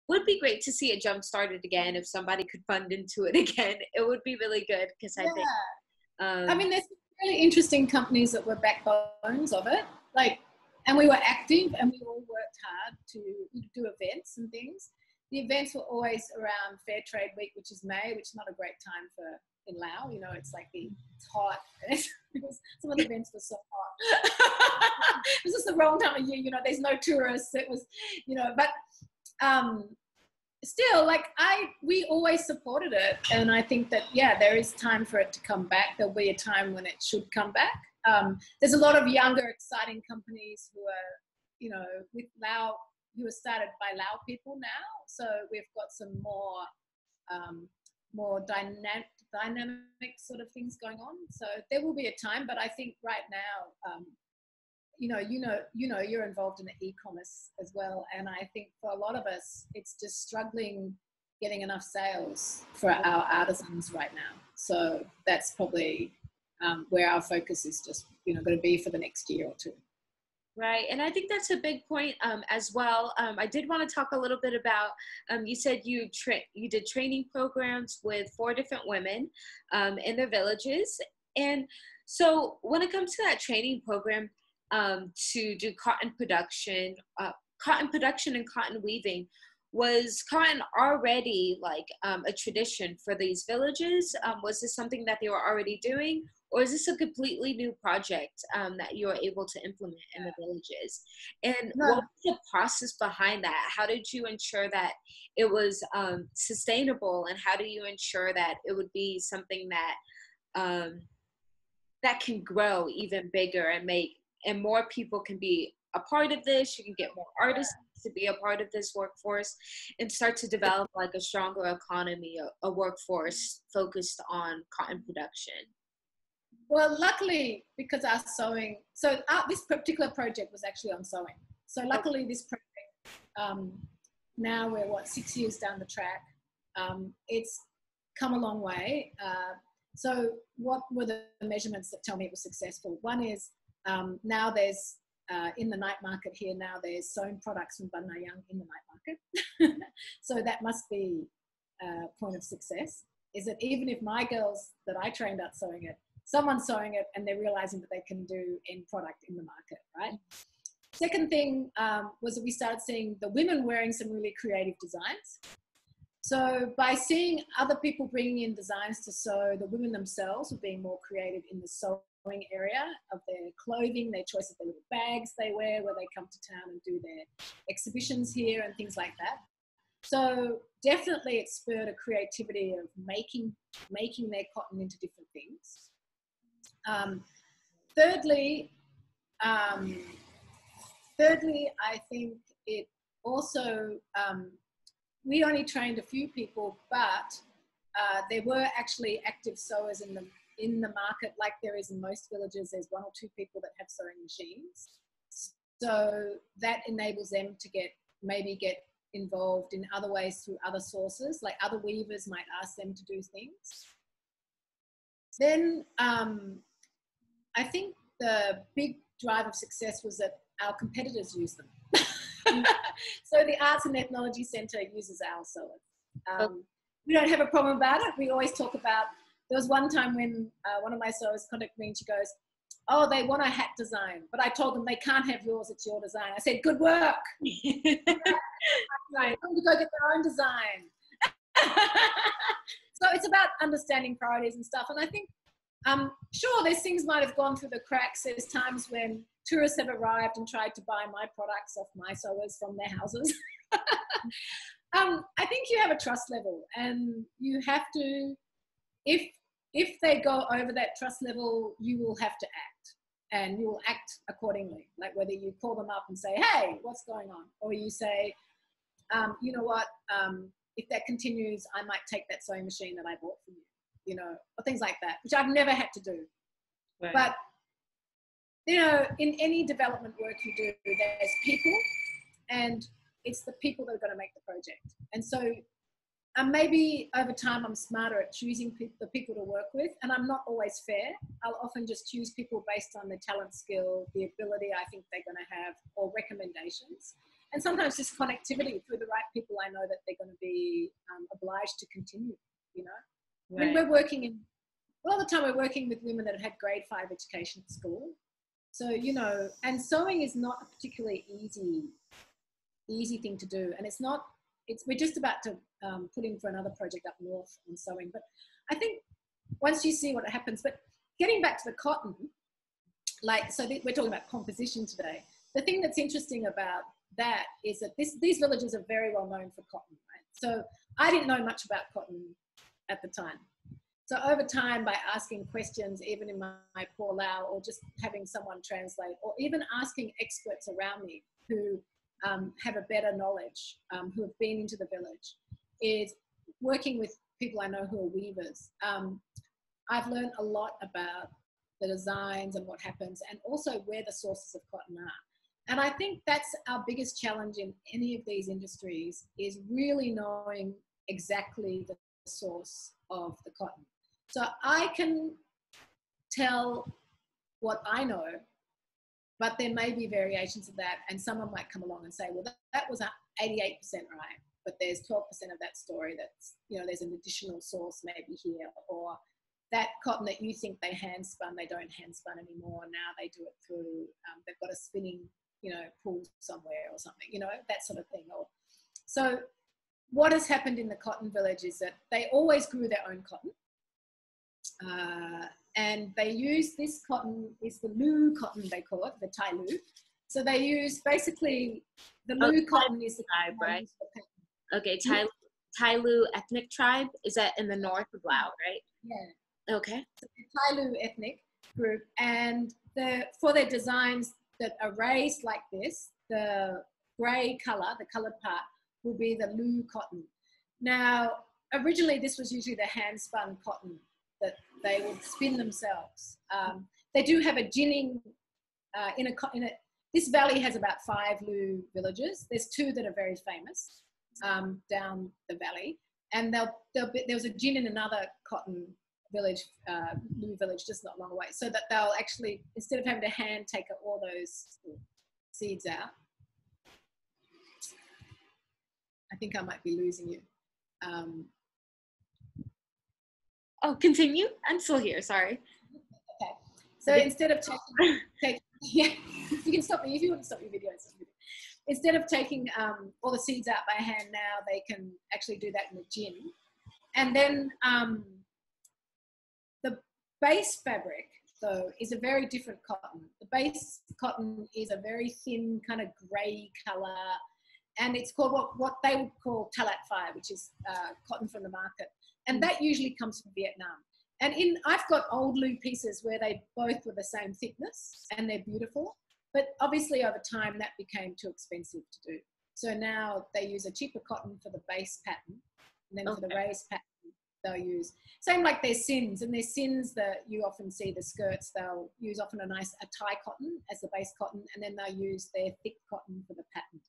would be great to see it jump started again. If somebody could fund into it again, it would be really good, because I think I mean, there's really interesting companies that were backbones of it, like, and we were active and we all worked hard to do events and things. The events were always around Fair Trade Week, which is May, which is not a great time for in Laos. You know, it's like it's hot. Some of the events were so hot. It was just the wrong time of year. You know, there's no tourists. It was, you know, but still, like we always supported it, and I think that there is time for it to come back. There'll be a time when it should come back. There's a lot of younger, exciting companies who are, you know, with Lao, who are started by Lao people now. So we've got some more dynamic sort of things going on. So there will be a time, but I think right now, you're involved in the e-commerce as well, and I think for a lot of us, it's just struggling getting enough sales for our artisans right now. So that's probably where our focus is just, you know, going to be for the next year or two. Right, and I think that's a big point as well. I did want to talk a little bit about, you said you did training programs with 4 different women in their villages. And so when it comes to that training program to do cotton production and cotton weaving, was cotton already like a tradition for these villages? Was this something that they were already doing? Or is this a completely new project that you were able to implement in the villages? And what was the process behind that? How did you ensure that it was sustainable? And how do you ensure that it would be something that that can grow even bigger and more people can be a part of this? You can get more artists to be a part of this workforce and start to develop like a stronger economy, a workforce focused on cotton production. Well, luckily, because this particular project was actually on sewing. So luckily this project, now we're 6 years down the track. It's come a long way. So what were the measurements that tell me it was successful? One is now there's, in the night market here, now there's sewn products from Banayang in the night market. So that must be a point of success, is that even if my girls that I trained out sewing it, someone's sewing it and they're realizing that they can do end product in the market, right? Second thing was that we started seeing the women wearing some really creative designs. So by seeing other people bringing in designs to sew, the women themselves were being more creative in the sewing area of their clothing, their choice of the little bags they wear where they come to town and do their exhibitions here and things like that. So definitely it spurred a creativity of making their cotton into different things. Thirdly, I think it also, we only trained a few people, but there were actually active sewers in the market, like there is in most villages. There's 1 or 2 people that have sewing machines. So that enables them to get involved in other ways through other sources, like other weavers might ask them to do things. Then I think the big drive of success was that our competitors use them. So the Arts and Ethnology Centre uses our sewers. We don't have a problem about it. We always talk about, there was one time when one of my sewers contacted me and she goes, oh, they want a hat design. But I told them they can't have yours, it's your design. I said, good work. They're going to go get their own design. So it's about understanding priorities and stuff. And I think, sure, there's things might have gone through the cracks. There's times when tourists have arrived and tried to buy my products off my sewers from their houses. I think you have a trust level, and you have to, if they go over that trust level, you will have to act, and you will act accordingly. Like whether you call them up and say, hey, what's going on? Or you say, you know what, if that continues, I might take that sewing machine that I bought from you, you know, or things like that, which I've never had to do. Right. But, you know, in any development work you do, there's people, and it's the people that are going to make the project. And so maybe over time I'm smarter at choosing the people to work with, and I'm not always fair. I'll often just choose people based on the talent, skill, the ability I think they're going to have, or recommendations. And sometimes just connectivity through the right people, I know that they're going to be obliged to continue, you know. Right. I mean, we're working in, a lot of the time we're working with women that have had grade 5 education at school. So, you know, and sewing is not a particularly easy thing to do. And we're just about to put in for another project up north on sewing. But I think once you see what happens, but getting back to the cotton, like, so we're talking about composition today. The thing that's interesting about that is that these villages are very well known for cotton, right? So I didn't know much about cotton at the time. So over time, by asking questions, even in my poor Lao, or just having someone translate, or even asking experts around me who have a better knowledge, who have been into the village, is working with people I know who are weavers. I've learned a lot about the designs and what happens, and also where the sources of cotton are. And I think that's our biggest challenge in any of these industries, is really knowing exactly the source of the cotton. So I can tell what I know, but there may be variations of that, and someone might come along and say, well, that was 88% right, but there's 12% of that story that's, you know, there's an additional source maybe here, or that cotton that you think they hand spun, they don't hand spun anymore. Now they do it through, they've got a spinning, you know, pool somewhere or something, you know, that sort of thing. So what has happened in the cotton village is that they always grew their own cotton. And they use this cotton, is the Lu cotton, they call it, the Tai Lu. So they use basically, the Lu cotton is the tribe, right? Okay, Tai Lu ethnic tribe, is that in the north of Laos, right? Yeah. Okay. So the Tai Lu ethnic group, and for their designs that are raised like this, the grey colour, the coloured part, will be the Lu cotton. Now, originally this was usually the hand-spun cotton that they would spin themselves. They do have a ginning this valley has about 5 Lu villages. There's 2 that are very famous down the valley, and there was a gin in another cotton village, Lu village, just not long away, so that they'll actually, instead of having to hand take all those seeds out. I think I might be losing you. Oh, continue. I'm still here. Sorry. Okay. So instead of taking yeah, you can stop me if you want to stop your video. Instead of taking all the seeds out by hand, now they can actually do that in the gin. And then the base fabric, though, is a very different cotton. The base cotton is a very thin, kind of grey colour, and it's called what they would call talat fire, which is cotton from the market. And that usually comes from Vietnam. And I've got old Lu pieces where they both were the same thickness and they're beautiful. But obviously over time that became too expensive to do. So now they use a cheaper cotton for the base pattern. And then for the raised pattern, they'll use, same like their sins. And their sins that you often see, the skirts, they'll use often a tie cotton as the base cotton. And then they'll use their thick cotton for the pattern.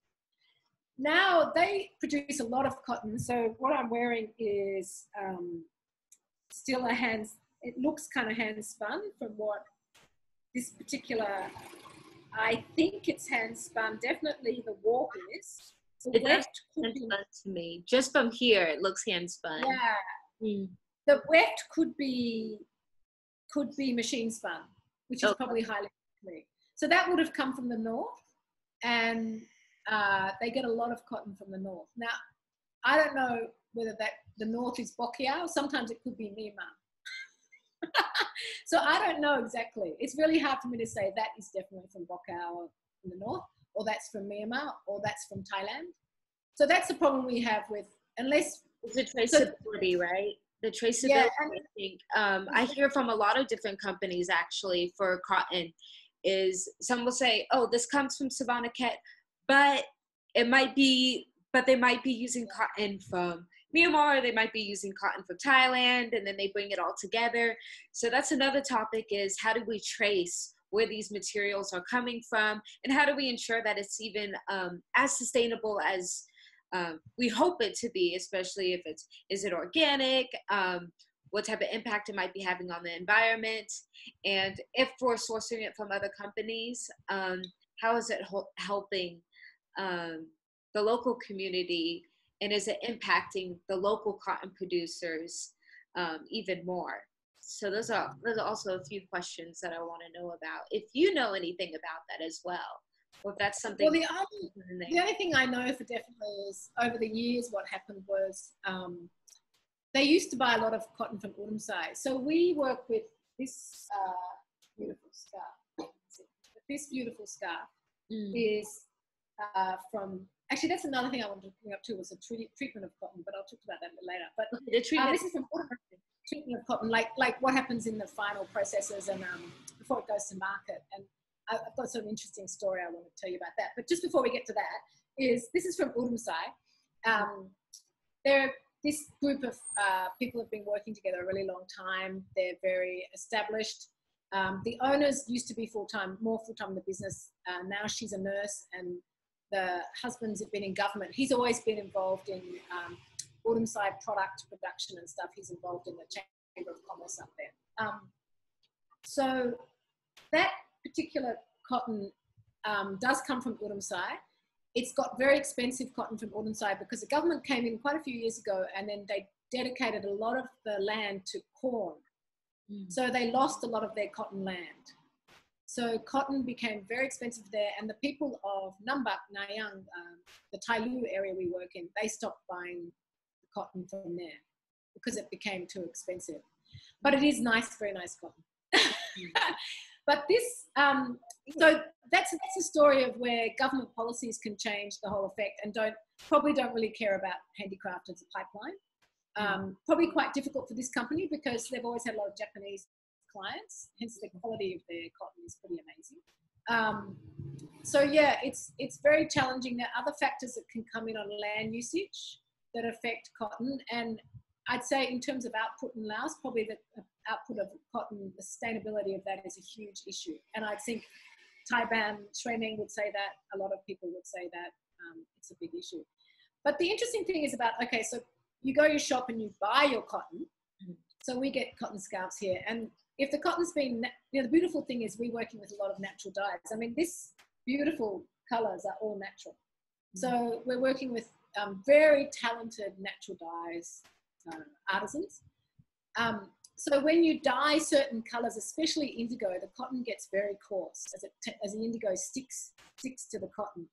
Now they produce a lot of cotton. So what I'm wearing is still it looks kind of hand spun from what this particular, I think it's hand spun. Definitely the warp is. It does hand spun to me. Just from here, it looks hand spun. Yeah. Mm. The weft could be machine spun, which is probably highly likely. So that would have come from the north, and they get a lot of cotton from the north. Now, I don't know whether the north is Bokia, or sometimes it could be Myanmar. So I don't know exactly. It's really hard for me to say that is definitely from Bokia in the north, or that's from Myanmar, or that's from Thailand. So that's the problem we have with, unless... It's the traceability, right? The traceability, yeah, I think. I hear from a lot of different companies, actually, for cotton, is some will say, oh, this comes from Savannakhet, but they might be using cotton from Myanmar, or they might be using cotton from Thailand, and then they bring it all together. So that's another topic, is how do we trace where these materials are coming from, and how do we ensure that it's even as sustainable as we hope it to be, especially if is it organic, what type of impact it might be having on the environment, and if we're sourcing it from other companies, how is it helping the local community, and is it impacting the local cotton producers even more? So those are also a few questions that I want to know about. If you know anything about that as well, or if that's something. Well, the only thing I know for definitely is over the years what happened was they used to buy a lot of cotton from Urumqi. So we work with this beautiful scarf. This beautiful scarf is from, actually that's another thing I wanted to bring up too, was the treatment of cotton, but I'll talk about that a bit later. But the treatment, this is from treatment of cotton, like what happens in the final processes and before it goes to market. And I've got sort of an interesting story I want to tell you about that. But just before we get to that, this is from Urumqi. This group of people have been working together a really long time. They're very established. The owners used to be more full-time in the business. Now she's a nurse, and the husband's been in government. He's always been involved in Urumqi product production and stuff. He's involved in the Chamber of Commerce up there. So that particular cotton does come from Urumqi. It's got very expensive cotton from Urumqi because the government came in quite a few years ago, and then they dedicated a lot of the land to corn. So they lost a lot of their cotton land. So cotton became very expensive there, and the people of Nambak, Nayang, the Tailu area we work in, they stopped buying the cotton from there because it became too expensive. But it is nice, very nice cotton. But this, so that's a story of where government policies can change the whole effect, and probably don't really care about handicraft as a pipeline. Probably quite difficult for this company because they've always had a lot of Japanese clients, hence the quality of their cotton is pretty amazing. So yeah, it's very challenging. There are other factors that can come in on land usage that affect cotton, and I'd say in terms of output in Laos, probably the output of cotton, the sustainability of that is a huge issue. And I think Taiban, Shui Ming would say that, a lot of people would say that it's a big issue. But the interesting thing is about, okay, so you go to your shop and you buy your cotton. So we get cotton scarves here. And if the cotton's been, the beautiful thing is we're working with a lot of natural dyes. I mean, this beautiful colors are all natural. So we're working with very talented natural dyes artisans. So when you dye certain colors, especially indigo, the cotton gets very coarse as the indigo sticks to the cotton.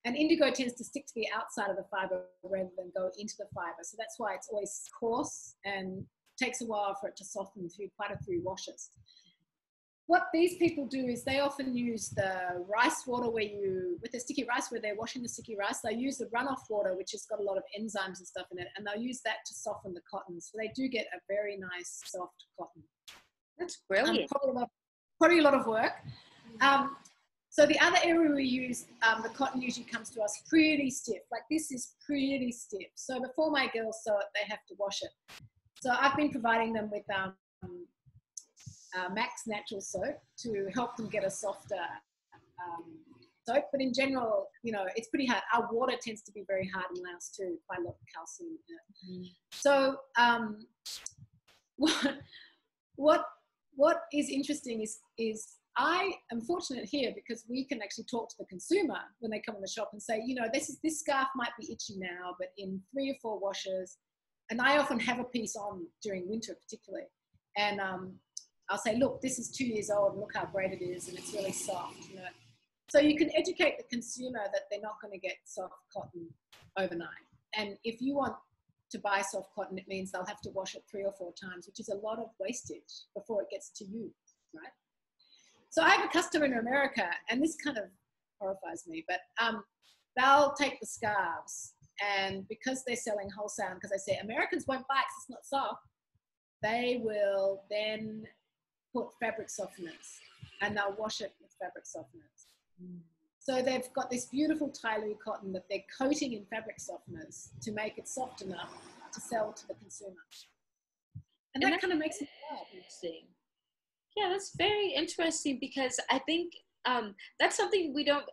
And indigo tends to stick to the outside of the fiber rather than go into the fiber. So that's why it's always coarse and takes a while for it to soften through quite a few washes. What these people do is they often use the rice water with the sticky rice, where they're washing the sticky rice, they use the runoff water, which has got a lot of enzymes and stuff in it, and they'll use that to soften the cotton. So they do get a very nice, soft cotton. That's brilliant. Probably a lot of work. So the other area we use, the cotton usually comes to us pretty stiff. Like this is pretty stiff. So before my girls sew it, they have to wash it. So I've been providing them with Max Natural Soap to help them get a softer soap. But in general, it's pretty hard. Our water tends to be very hard in Laos too, quite a lot of calcium in it. So what is interesting is I am fortunate here because we can actually talk to the consumer when they come in the shop and say, this scarf might be itchy now, but in 3 or 4 washes, and I often have a piece on during winter particularly, and I'll say, look, this is 2 years old, and look how great it is, and it's really soft. So you can educate the consumer that they're not going to get soft cotton overnight. And if you want to buy soft cotton, it means they'll have to wash it 3 or 4 times, which is a lot of wastage before it gets to you, right? So I have a customer in America, and this kind of horrifies me, but they'll take the scarves, and because they're selling wholesale, because they say Americans won't buy it because it's not soft, they will then put fabric softeners, and they'll wash it with fabric softeners. So they've got this beautiful Tailu cotton that they're coating in fabric softeners to make it soft enough to sell to the consumer. And that kind of makes it interesting. Yeah, that's very interesting because I think that's something we don't,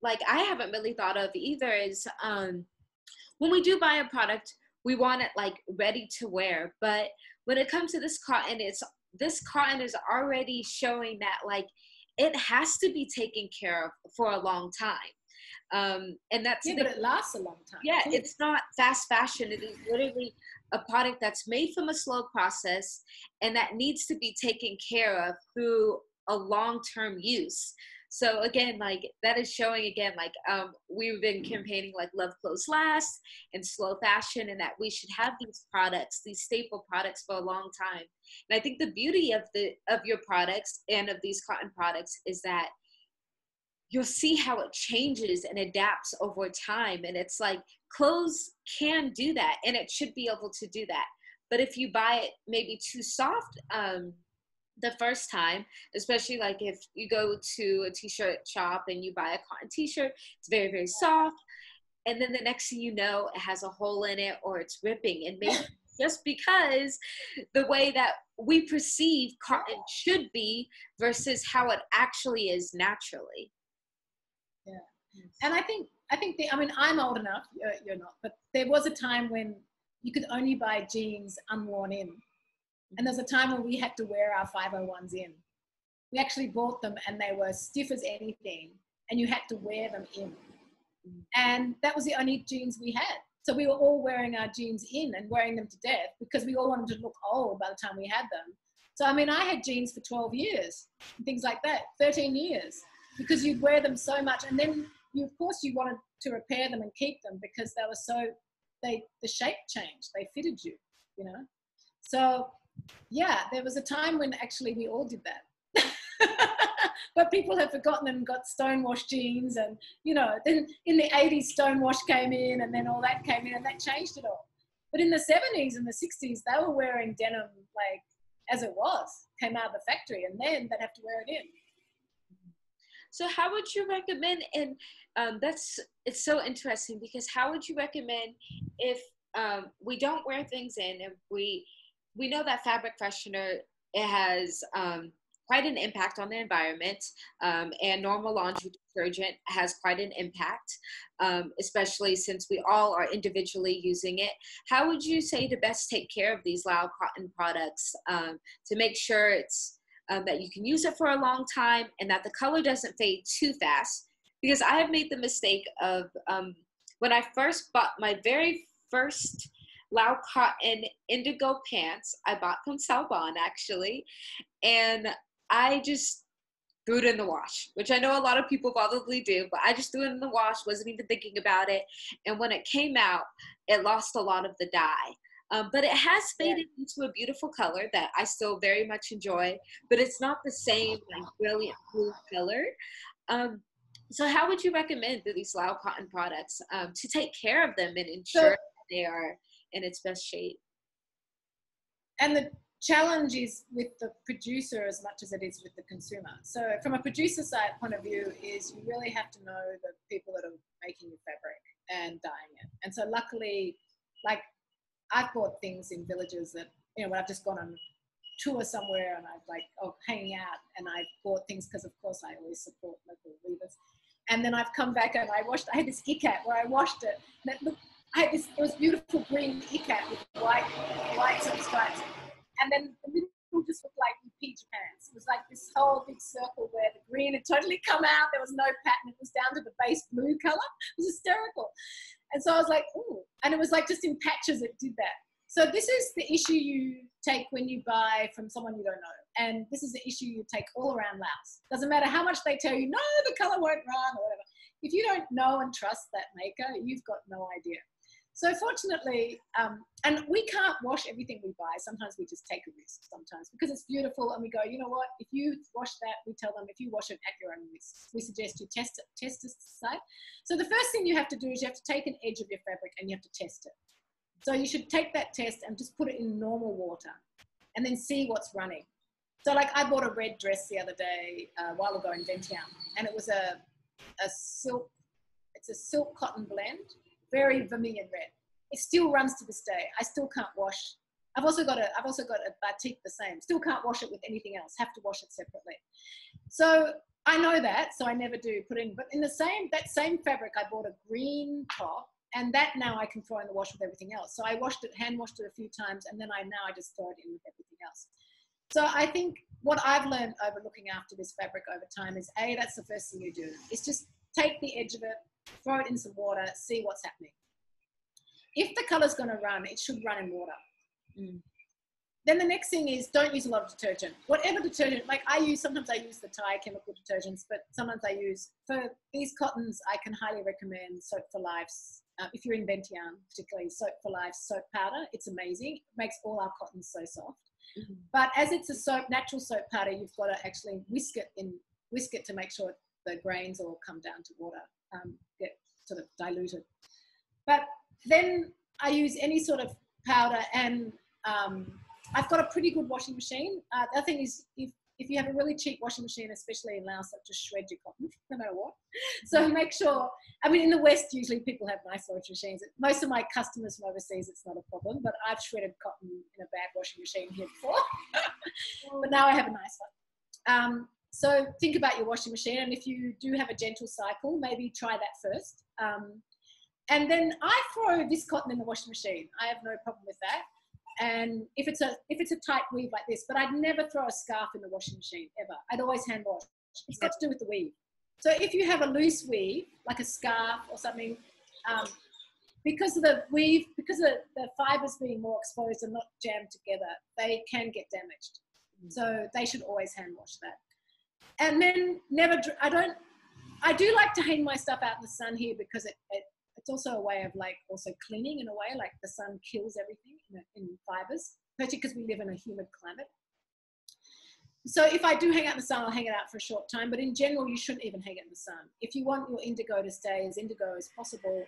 I haven't really thought of either is when we do buy a product, we want it ready to wear. But when it comes to this cotton is already showing that it has to be taken care of for a long time. And that's yeah, but it lasts a long time. yeah, Too. it's not fast fashion. It is literally a product that's made from a slow process and that needs to be taken care of through a long-term use. So again, like that is showing again, like we've been campaigning like Love Clothes Last and slow fashion, and that we should have these products, these staple products for a long time. And I think the beauty of your products and of these cotton products is that you'll see how it changes and adapts over time. And it's like clothes can do that and it should be able to do that. But if you buy it maybe too soft the first time, especially like if you go to a t-shirt shop and you buy a cotton t-shirt, it's very, very soft. And then the next thing you know, it has a hole in it or it's ripping. And maybe just because the way that we perceive cotton should be versus how it actually is naturally. Yeah, and I think I mean, I'm old enough. You're not, but there was a time when you could only buy jeans unworn in, and there's a time when we had to wear our 501s in. We actually bought them, and they were stiff as anything, and you had to wear them in, and that was the only jeans we had. So we were all wearing our jeans in and wearing them to death because we all wanted to look old by the time we had them. So I mean, I had jeans for 12 years, and things like that, 13 years. Because you'd wear them so much, and then of course you wanted to repair them and keep them because they were so, the shape changed, they fitted you, you know. So yeah, there was a time when actually we all did that, but people have forgotten and got stonewashed jeans, and you know, then in the 80s stonewashed came in, and then all that came in, and that changed it all. But in the 70s and the 60s, they were wearing denim like as it was, came out of the factory, and then they'd have to wear it in. So how would you recommend, and it's so interesting because how would you recommend if we don't wear things in, and we know that fabric freshener, it has quite an impact on the environment, and normal laundry detergent has quite an impact, especially since we all are individually using it. How would you say to best take care of these Lao cotton products to make sure it's that you can use it for a long time and that the color doesn't fade too fast? Because I have made the mistake of when I first bought my very first Lao cotton indigo pants, I bought from Salbon actually, and I just threw it in the wash, which I know a lot of people probably do, but I just threw it in the wash, wasn't even thinking about it. And when it came out, it lost a lot of the dye. But it has faded into a beautiful color that I still very much enjoy, but it's not the same like brilliant blue color. So how would you recommend these Lao cotton products to take care of them and ensure that they are in its best shape? And the challenge is with the producer as much as it is with the consumer. So from a producer side point of view is you really have to know the people that are making your fabric and dyeing it. And so luckily, like, I've bought things in villages that, you know, when I've just gone on tour somewhere and I've like, hanging out, and I've bought things because of course I always support local weavers. And then I've come back and I had this ikat where I washed it. And it was beautiful green ikat with white sort of stripes. And then the middle just looked like you peed your pants. It was like this whole big circle where the green had totally come out. There was no pattern. It was down to the base blue color. It was hysterical. And so I was like, ooh. And it was like just in patches it did that. So this is the issue you take when you buy from someone you don't know. And this is the issue you take all around Laos. Doesn't matter how much they tell you, no, the color won't run or whatever. If you don't know and trust that maker, you've got no idea. So fortunately, and we can't wash everything we buy. Sometimes we just take a risk sometimes because it's beautiful and we go, you know what, if you wash that, we tell them, if you wash it at your own risk, we suggest you test the site. So the first thing you have to do is you have to take an edge of your fabric and you have to test it. So you should take that test and just put it in normal water and then see what's running. So like I bought a red dress the other day, a while ago in Vientiane, and it was a silk, it's a silk cotton blend, very vermilion red. It still runs to this day. I still can't wash. I've also got a batik the same. Still can't wash it with anything else. Have to wash it separately. So I know that, so I never do put in. But in that same fabric, I bought a green top, and that now I can throw in the wash with everything else. So I hand washed it a few times, and then I just throw it in with everything else. So I think what I've learned over looking after this fabric over time is that's the first thing you do. Is just take the edge of it, throw it in some water, see what's happening. If the color's going to run, it should run in water. Then the next thing is don't use a lot of detergent. Whatever detergent, like sometimes I use the Thai chemical detergents, but sometimes I use, for these cottons, I can highly recommend Soap for Life's, if you're in Vientiane, particularly Soap for Life's soap powder. It's amazing. It makes all our cottons so soft. But as it's a natural soap powder, you've got to actually whisk it to make sure the grains all come down to water, get sort of diluted. But then I use any sort of powder, and I've got a pretty good washing machine. The other thing is, if you have a really cheap washing machine, especially in Laos, that just shreds your cotton, no matter what. So make sure, I mean, in the West, usually people have nice washing machines. Most of my customers from overseas, it's not a problem, but I've shredded cotton in a bad washing machine here before. But now I have a nice one. So think about your washing machine, and if you do have a gentle cycle, maybe try that first. And then I throw this cotton in the washing machine. I have no problem with that. And if it's a tight weave like this, but I'd never throw a scarf in the washing machine ever. I'd always hand wash. It's got to do with the weave. So if you have a loose weave, like a scarf or something, because of the weave, because of the fibers being more exposed and not jammed together, they can get damaged. So they should always hand wash that. And then I do like to hang my stuff out in the sun here, because it's also a way of also cleaning in a way, like the sun kills everything in fibers, especially because we live in a humid climate. So if I do hang out in the sun, I'll hang it out for a short time, but in general, you shouldn't even hang it in the sun. If you want your indigo to stay as indigo as possible,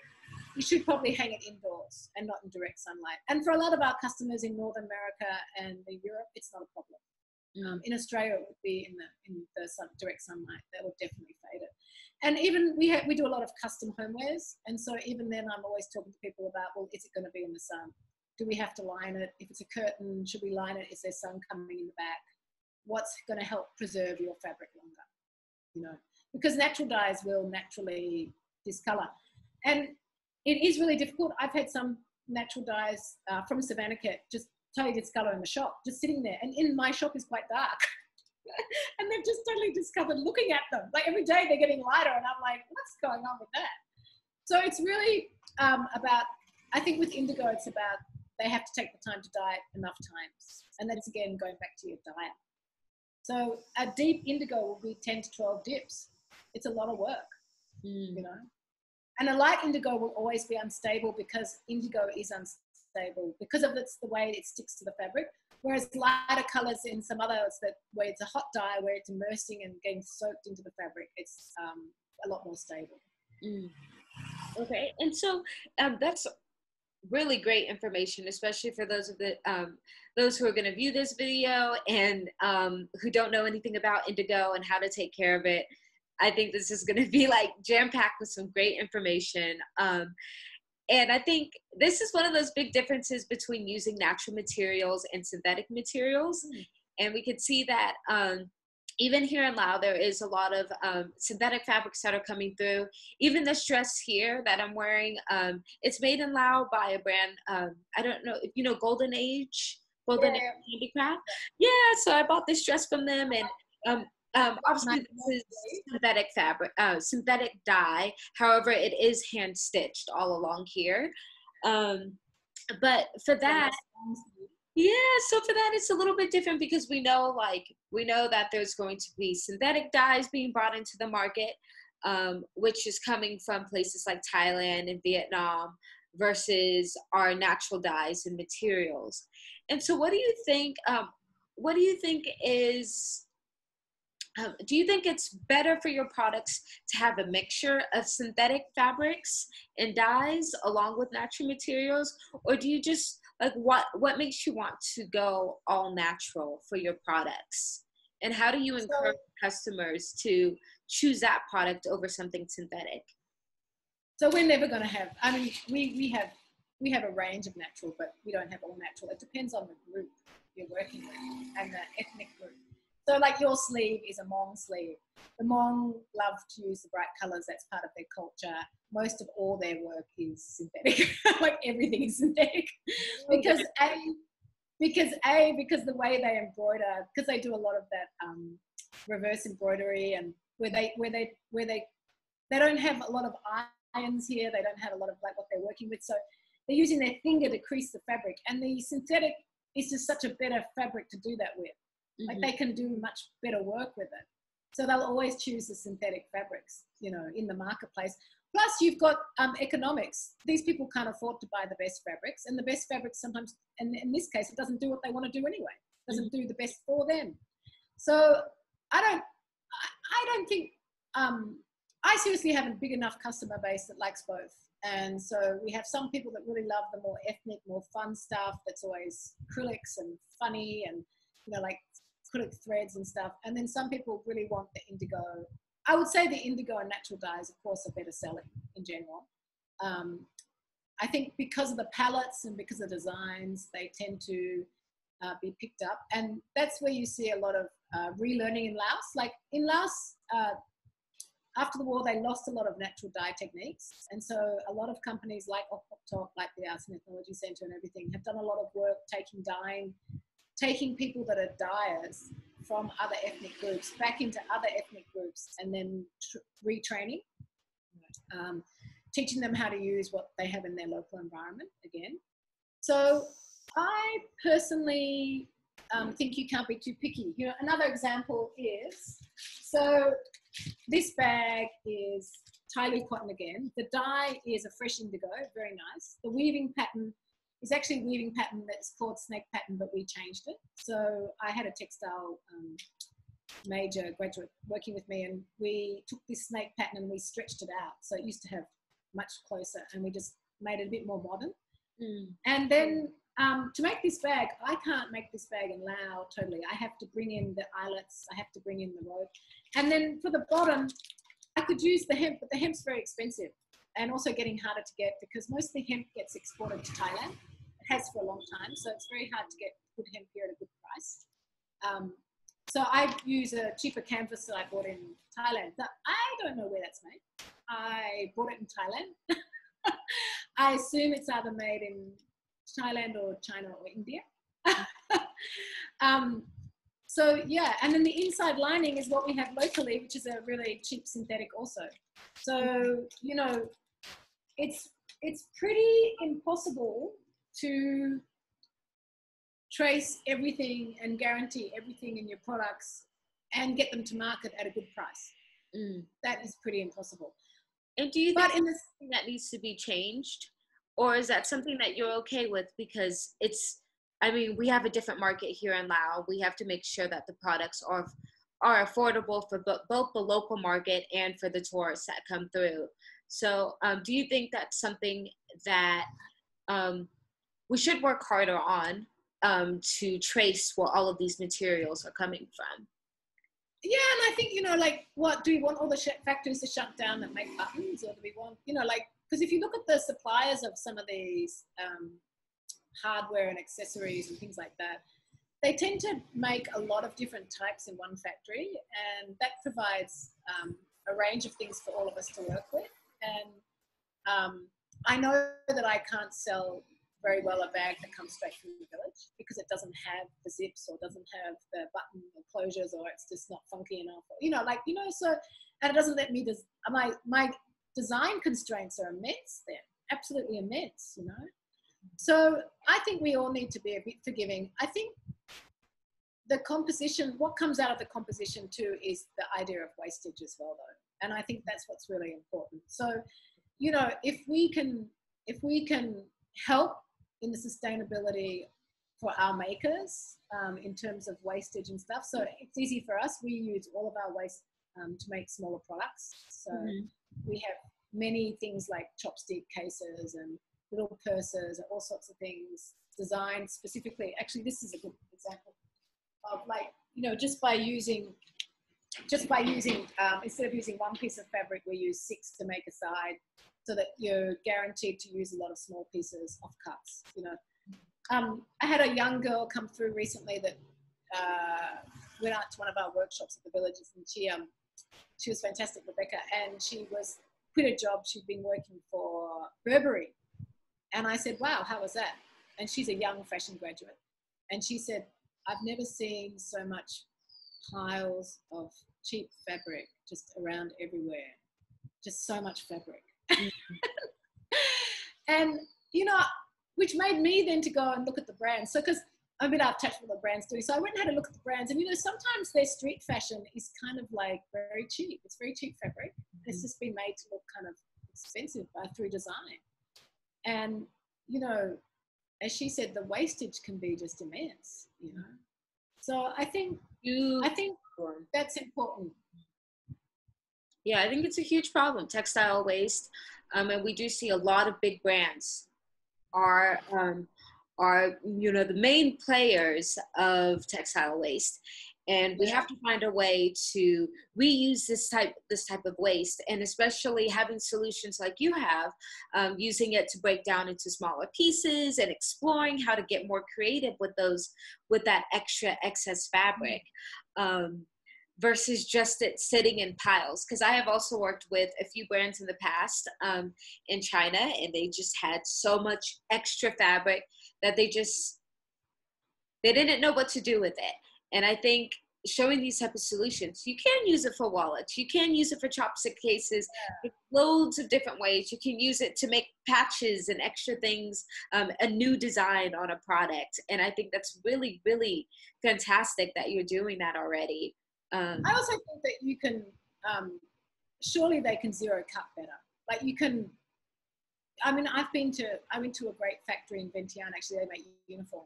you should probably hang it indoors and not in direct sunlight. And for a lot of our customers in North America and Europe, it's not a problem. In Australia, it would be in the direct sunlight. That would definitely fade it. And even we do a lot of custom homewares, and so even then, I'm always talking to people about, well, is it going to be in the sun? Do we have to line it? If it's a curtain, should we line it? Is there sun coming in the back? What's going to help preserve your fabric longer? Because natural dyes will naturally discolor, and it is really difficult. I've had some natural dyes from Savannah just totally discolor in the shop, just sitting there, and in my shop is quite dark. And they've just totally discovered looking at them. Like every day they're getting lighter, and I'm like, what's going on with that? So it's really about, I think with indigo, it's about they have to take the time to dye it enough times. And that's again going back to your dyer. So a deep indigo will be 10 to 12 dips. It's a lot of work, And a light indigo will always be unstable, because indigo is unstable because of the way it sticks to the fabric. Whereas lighter colors in some others where it's a hot dye, where it's immersing and getting soaked into the fabric, it's a lot more stable. Okay, and so that's really great information, especially for those who are going to view this video and who don't know anything about indigo and how to take care of it. I think this is going to be jam-packed with some great information. And I think this is one of those big differences between using natural materials and synthetic materials. And we could see that even here in Laos, there is a lot of synthetic fabrics that are coming through. Even this dress here that I'm wearing, it's made in Laos by a brand, I don't know if you know Golden Age Handicraft. Yeah, so I bought this dress from them, and obviously this is synthetic fabric, synthetic dye. However, it is hand stitched all along here. But for that, so for that, it's a little bit different, because we know that there's going to be synthetic dyes being brought into the market, which is coming from places like Thailand and Vietnam, versus our natural dyes and materials. And so what do you think, do you think it's better for your products to have a mixture of synthetic fabrics and dyes along with natural materials? Or do you just, what makes you want to go all natural for your products? And how do you encourage customers to choose that product over something synthetic? So we're never going to have, I mean, we have a range of natural, but we don't have all natural. It depends on the group you're working with and the ethnic group. So like your sleeve is a Hmong sleeve. The Hmong love to use the bright colors. That's part of their culture. Most of all their work is synthetic. Like everything is synthetic. Because the way they embroider, because they do a lot of that reverse embroidery, and where they don't have a lot of irons here. They don't have a lot of like what they're working with. So they're using their finger to crease the fabric. And the synthetic is just such a better fabric to do that with. Like they can do much better work with it. So they'll always choose the synthetic fabrics, you know, in the marketplace. Plus you've got economics. These people can't afford to buy the best fabrics, and the best fabrics sometimes, and in this case, it doesn't do what they want to do anyway. It doesn't do the best for them. So I don't think, I seriously have a big enough customer base that likes both. And so we have some people that really love the more ethnic, more fun stuff that's always acrylics and funny and, you know, like acrylic threads and stuff. And then some people really want the indigo. I would say the indigo and natural dyes, of course, are better selling in general. I think because of the palettes and because of the designs, they tend to be picked up. And that's where you see a lot of relearning in Laos. Like in Laos, after the war, they lost a lot of natural dye techniques. And so a lot of companies like Okpok, like the Arts and Ethnology Centre and everything, have done a lot of work taking people that are dyers from other ethnic groups back into other ethnic groups and then retraining, teaching them how to use what they have in their local environment again. So I personally think you can't be too picky. You know, another example is, so this bag is Tyloo cotton again. The dye is a fresh indigo, very nice. The weaving pattern is actually a weaving pattern that's called snake pattern, but we changed it. So I had a textile major graduate working with me, and we took this snake pattern and we stretched it out. So it used to have much closer, and we just made it a bit more modern. And then to make this bag, I can't make this bag in Laos totally. I have to bring in the eyelets, I have to bring in the rope. And then for the bottom, I could use the hemp, but the hemp's very expensive and also getting harder to get because most of the hemp gets exported to Thailand. It has for a long time, so it's very hard to get good hemp here at a good price. So I use a cheaper canvas that I bought in Thailand. I don't know where that's made. I bought it in Thailand. I assume it's either made in Thailand or China or India. So yeah, and then the inside lining is what we have locally, which is a really cheap synthetic also. So, you know, it's pretty impossible to trace everything and guarantee everything in your products and get them to market at a good price. That is pretty impossible. And do you think that's something that needs to be changed? Or is that something that you're okay with? Because it's, I mean, we have a different market here in Laos. We have to make sure that the products are affordable for both the local market and for the tourists that come through. So do you think that's something that we should work harder on to trace where all of these materials are coming from? Yeah, and I think, you know, like, what, do we want all the factories to shut down that make buttons? Or do we want, you know, like, because if you look at the suppliers of some of these hardware and accessories and things like that, they tend to make a lot of different types in one factory, and that provides a range of things for all of us to work with. And I know that I can't sell very well a bag that comes straight from the village because it doesn't have the zips or doesn't have the button closures, or it's just not funky enough, or, you know, like, you know, so, and it doesn't let me, my design constraints are immense then, absolutely immense, you know. So I think we all need to be a bit forgiving. I think the composition, what comes out of the composition too is the idea of wastage as well though. And I think that's what's really important. So, you know, if we can help in the sustainability for our makers in terms of wastage and stuff. So it's easy for us. We use all of our waste to make smaller products. So we have many things like chopstick cases and little purses and all sorts of things designed specifically. Actually, this is a good example of, like, you know, just by using instead of using one piece of fabric, we use 6 to make a side, so that you're guaranteed to use a lot of small pieces off cuts, you know. I had a young girl come through recently that went out to one of our workshops at the villages, and she was fantastic, Rebecca, and she was quit a job. She'd been working for Burberry. And I said, wow, how was that? And she's a young fashion graduate. And she said, I've never seen so much piles of cheap fabric just around everywhere. Just so much fabric. And, you know, which made me then to go and look at the brands. So, because I'm a bit out of touch with what the brands do. So I went and had a look at the brands. And, you know, sometimes their street fashion is kind of like very cheap. It's very cheap fabric. It's just been made to look kind of expensive through design. And, you know, as she said, the wastage can be just immense, you know. So I think that's important. Yeah, I think it's a huge problem, textile waste. And we do see a lot of big brands are you know, the main players of textile waste, and we have to find a way to reuse this type of waste, and especially having solutions like you have, using it to break down into smaller pieces and exploring how to get more creative with that extra excess fabric. Versus just it sitting in piles. Because I have also worked with a few brands in the past in China, and they just had so much extra fabric that they didn't know what to do with it. And I think showing these type of solutions, you can use it for wallets, you can use it for chopstick cases, loads of different ways. You can use it to make patches and extra things, a new design on a product. And I think that's really, really fantastic that you're doing that already. I also think that you can, surely they can zero cut better. Like you can, I mean, I went to a great factory in Vientiane, actually. They make uniform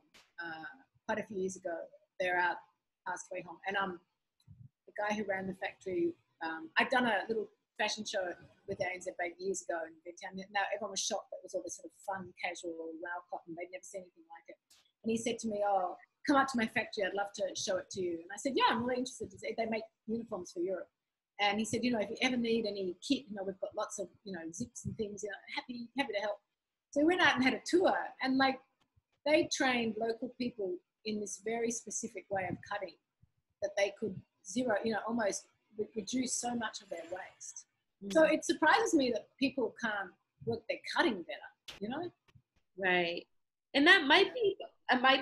quite a few years ago. They're out past Way Home. And the guy who ran the factory, I'd done a little fashion show with ANZ Bank years ago in Vientiane. Now everyone was shocked that it was all this sort of fun, casual, Lao cotton. They'd never seen anything like it. And he said to me, oh, come up to my factory, I'd love to show it to you. And I said, yeah, I'm really interested. They make uniforms for Europe. And he said, you know, if you ever need any kit, you know, we've got lots of, you know, zips and things, you know, happy to help. So we went out and had a tour, and like they trained local people in this very specific way of cutting that they could zero, you know, almost reduce so much of their waste. So it surprises me that people can't work their cutting better, you know? Right. And that might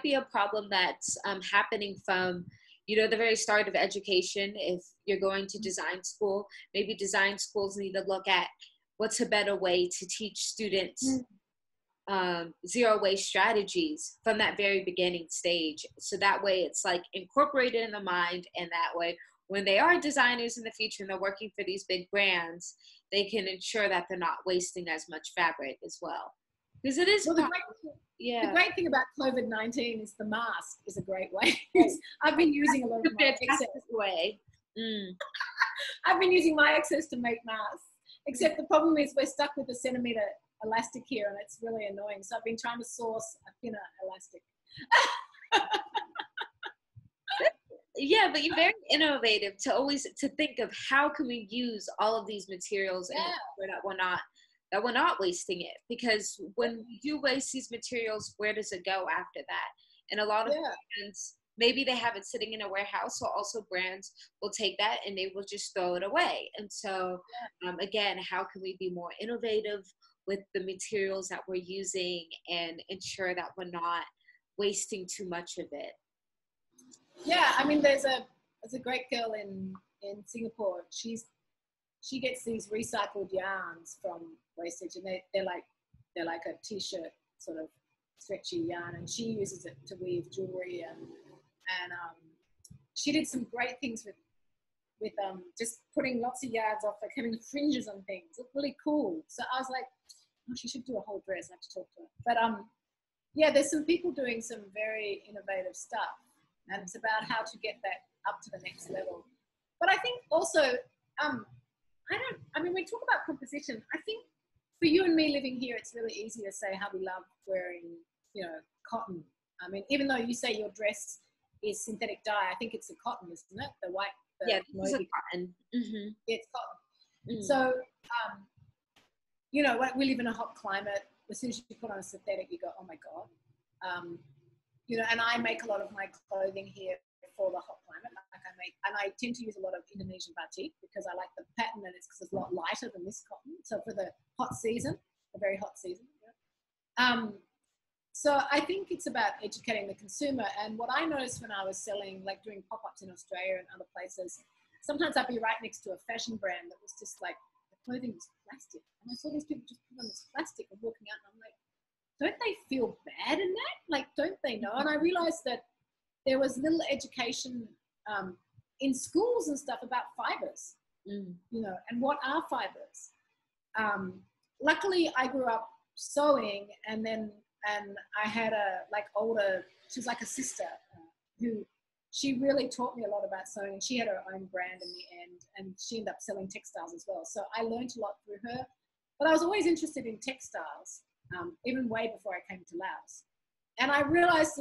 be a problem that's happening from, you know, the very start of education. If you're going to design school, maybe design schools need to look at what's a better way to teach students zero waste strategies from that very beginning stage. So that way it's like incorporated in the mind, and that way when they are designers in the future and they're working for these big brands, they can ensure that they're not wasting as much fabric as well. Because it is the great thing about COVID-19 is the mask is a great way. I've been using a lot of my excess way. I've been using my excess to make masks. Except the problem is we're stuck with a centimeter elastic here, and it's really annoying. So I've been trying to source a thinner elastic. Yeah, but you're very innovative to think of how can we use all of these materials and that we're not wasting it. Because when we do waste these materials, where does it go after that? And a lot of brands, maybe they have it sitting in a warehouse, so also brands will take that and they will just throw it away. And so again, how can we be more innovative with the materials that we're using and ensure that we're not wasting too much of it? Yeah, I mean, there's a great girl in Singapore. She gets these recycled yarns from wastage, and they're like a t-shirt sort of stretchy yarn, and she uses it to weave jewelry, and she did some great things with just putting lots of yards off, like having fringes on things. Looked really cool. So I was like, oh, she should do a whole dress. I have to talk to her. But yeah, there's some people doing some very innovative stuff, and it's about how to get that up to the next level. But I think also, when we talk about composition, I think for you and me living here, it's really easy to say how we love wearing, you know, cotton. I mean, even though you say your dress is synthetic dye, I think it's a cotton, isn't it? The white. It's a cotton. Mm-hmm. It's cotton. So, you know, we live in a hot climate. As soon as you put on a synthetic, you go, oh my God. You know, and I make a lot of my clothing here for the hot climate. And I tend to use a lot of Indonesian batik because I like the pattern, and it's because it's a lot lighter than this cotton. So for the hot season, the very hot season. So I think it's about educating the consumer. And what I noticed when I was selling, like doing pop-ups in Australia and other places, sometimes I'd be right next to a fashion brand that was just like, the clothing was plastic. And I saw these people just put on this plastic and walking out, and I'm like, don't they feel bad in that? Like, don't they know? And I realized that there was little education in schools and stuff about fibers, you know, and what are fibers. Luckily, I grew up sewing, and I had a older, she was like a sister who, she really taught me a lot about sewing, and she had her own brand in the end, and she ended up selling textiles as well. So I learned a lot through her, but I was always interested in textiles, even way before I came to Laos. And I realized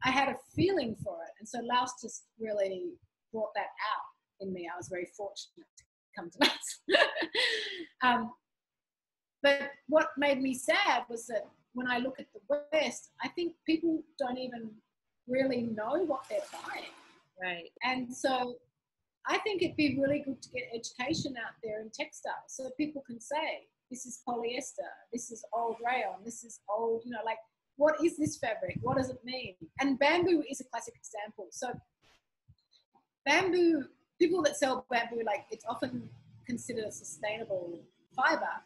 I had a feeling for it. And so Laos just really brought that out in me. I was very fortunate to come to Laos. But what made me sad was that when I look at the West, I think people don't even really know what they're buying. Right. And so I think it'd be really good to get education out there in textiles so that people can say, this is polyester, this is old rayon, this is old, you know, like, what is this fabric? What does it mean? And bamboo is a classic example. So bamboo, people that sell bamboo, like, it's often considered a sustainable fiber.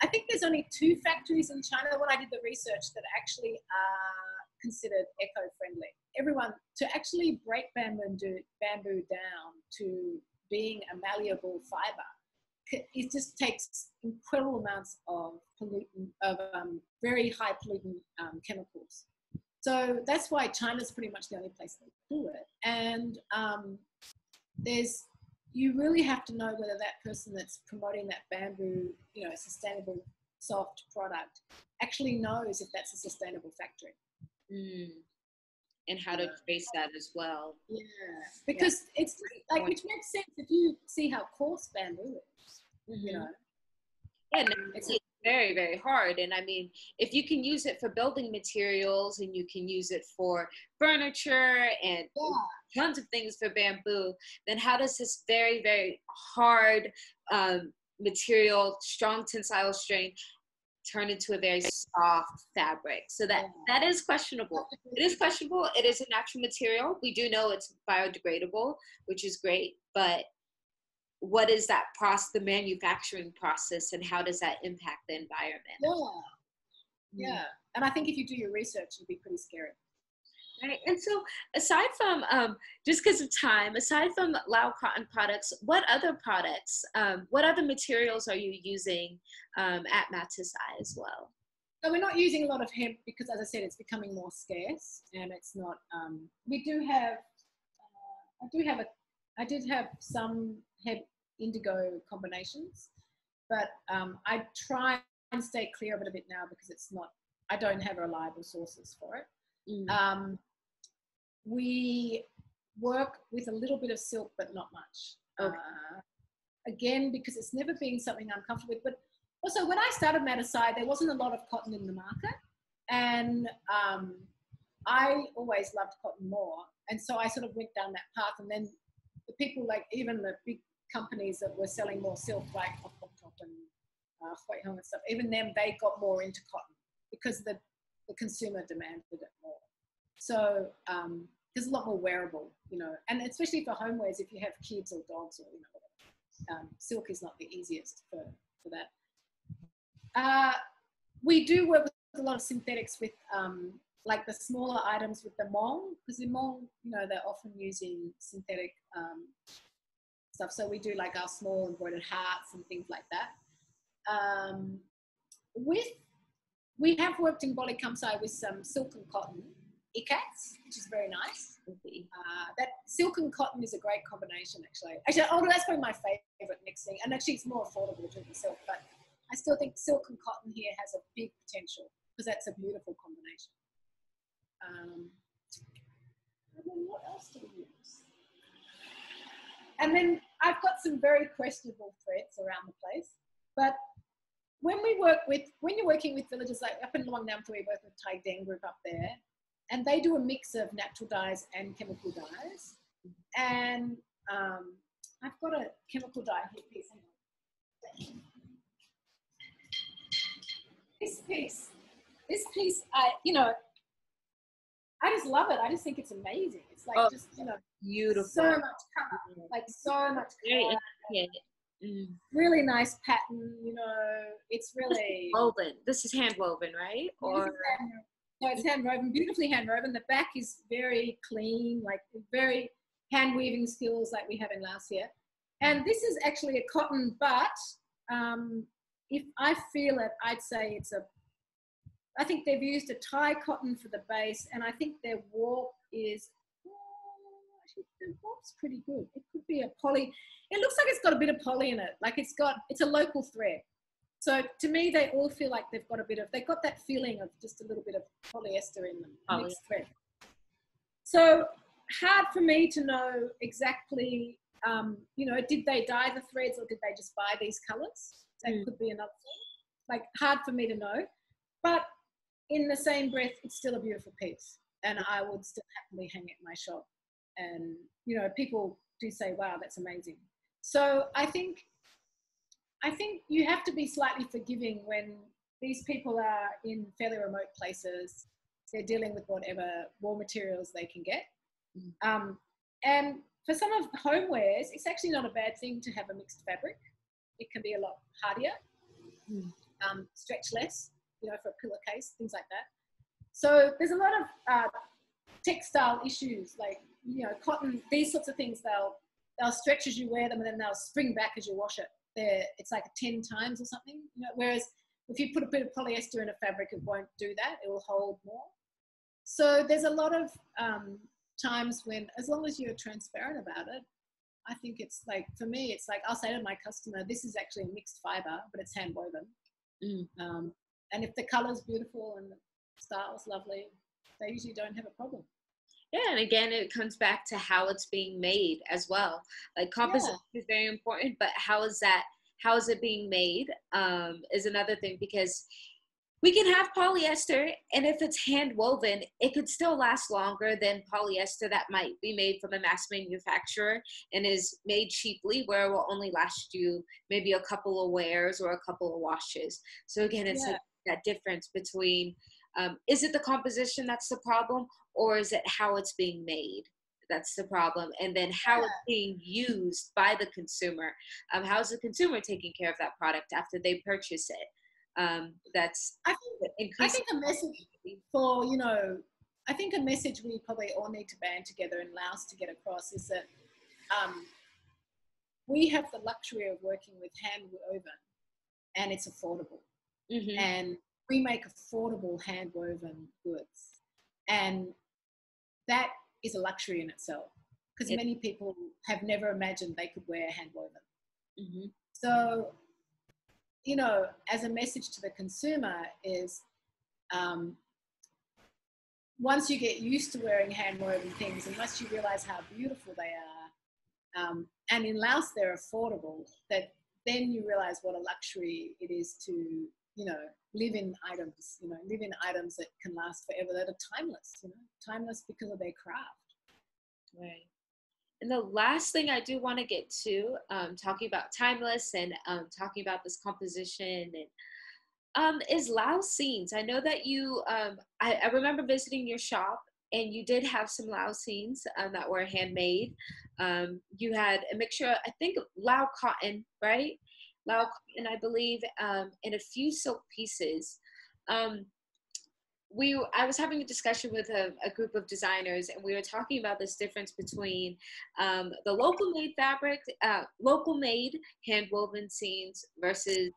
I think there's only 2 factories in China, when I did the research, that actually are considered eco-friendly. Everyone, to actually break bamboo down to being a malleable fiber, it just takes incredible amounts of very high pollutant chemicals. So that's why China's pretty much the only place that do it. And you really have to know whether that person that's promoting that bamboo, you know, sustainable soft product, actually knows if that's a sustainable factory. And how to trace that as well. Yeah, because it's like, which makes sense if you see how coarse bamboo is, you know. Yeah, no, it's very, very hard. And I mean, if you can use it for building materials, and you can use it for furniture and tons of things for bamboo, then how does this very, very hard material, strong tensile strength, turn into a very soft fabric? So that is questionable. It is questionable. It is a natural material. We do know it's biodegradable, which is great, but what is that process, the manufacturing process, and how does that impact the environment? Yeah. And I think if you do your research, it'll be pretty scary. Right. And so aside from, just because of time, aside from Lao cotton products, what other products, what other materials are you using at Matisai as well? So we're not using a lot of hemp because, as I said, it's becoming more scarce, and it's not, we do have, I did have some hemp indigo combinations, but I try and stay clear of it a bit now because it's not, I don't have reliable sources for it. We work with a little bit of silk, but not much. Again, because it's never been something I'm comfortable with. But also, when I started Matisai, there wasn't a lot of cotton in the market, and I always loved cotton more, and so I sort of went down that path. And then the people, like even the big companies that were selling more silk, like Top and Hoi Hong and stuff, even them, they got more into cotton because the consumer demanded it more. So there's a lot more wearable, you know, and especially for homewares, if you have kids or dogs or, you know, whatever, silk is not the easiest for that. We do work with a lot of synthetics with like the smaller items with the Hmong, because the Hmong, you know, they're often using synthetic stuff. So we do like our small embroidered hearts and things like that. We have worked in Boli Kamsai with some silk and cotton ikats, which is very nice. That silk and cotton is a great combination, actually. Although that's probably my favorite mixing, and actually it's more affordable to do silk, but I still think silk and cotton here has a big potential because that's a beautiful combination. And then what else do we use? And then I've got some very questionable threads around the place, but when you're working with villages, like up in Luang Nam, we work with Thai Deng group up there, and they do a mix of natural dyes and chemical dyes. And I've got a chemical dye here piece. This piece, I just love it. I just think it's amazing. It's like just, you know, beautiful. so much color, like so much color. Really nice pattern, you know, it's really woven. This is hand woven, right? Or no, it's hand woven, beautifully hand woven. The back is very clean, like very hand weaving skills like we have in Laos here. And this is actually a cotton, but if I feel it, I'd say I think they've used a Thai cotton for the base, and I think their warp is, actually the warp's pretty good. It could be a poly. It looks like it's got a bit of poly in it. Like it's a local thread. So to me, they all feel like they've got that feeling of just a little bit of polyester in them, mixed thread. So hard for me to know exactly, you know, did they dye the threads or did they just buy these colors? That could be another thing. Like hard for me to know. But in the same breath, it's still a beautiful piece. And I would still happily hang it in my shop. And, you know, people do say, wow, that's amazing. So I think you have to be slightly forgiving when these people are in fairly remote places. They're dealing with whatever raw materials they can get. And for some of homewares, it's actually not a bad thing to have a mixed fabric. It can be a lot hardier, stretch less, you know, for a pillowcase, things like that. So there's a lot of textile issues, like, you know, cotton, these sorts of things, they'll stretch as you wear them and then they'll spring back as you wash it. It's like 10 times or something, you know, whereas if you put a bit of polyester in a fabric, it won't do that. It will hold more. So there's a lot of times when, as long as you're transparent about it, I think it's like, for me, it's like, I'll say to my customer, this is actually a mixed fiber, but it's hand woven. And if the color's beautiful and the style's lovely, they usually don't have a problem. Yeah, and again, it comes back to how it's being made as well. Like composition is very important, but how is it being made is another thing, because we can have polyester, and if it's hand woven, it could still last longer than polyester that might be made from a mass manufacturer and is made cheaply, where it will only last you maybe a couple of wears or a couple of washes. So again, it's like that difference between, is it the composition that's the problem, or is it how it's being made that's the problem? And then how it's being used by the consumer. How is the consumer taking care of that product after they purchase it? I think a message for, you know, I think a message we probably all need to band together in Laos to get across is that we have the luxury of working with hand woven, and it's affordable. And we make affordable hand woven goods, and that is a luxury in itself, because many people have never imagined they could wear hand woven. So, you know, as a message to the consumer is, once you get used to wearing hand woven things, and once you realize how beautiful they are, and in Laos they're affordable, that then you realize what a luxury it is to, you know, live in items that can last forever, that are timeless, you know, timeless because of their craft. Right. And the last thing I do want to get to, talking about timeless and talking about this composition, and is Laos scenes. I know that you, I remember visiting your shop, and you did have some Laos scenes that were handmade. You had a mixture, I think, Lao cotton, right? Lao cotton, I believe, and a few silk pieces. I was having a discussion with a group of designers, and we were talking about this difference between the local made fabric, local made hand woven scenes versus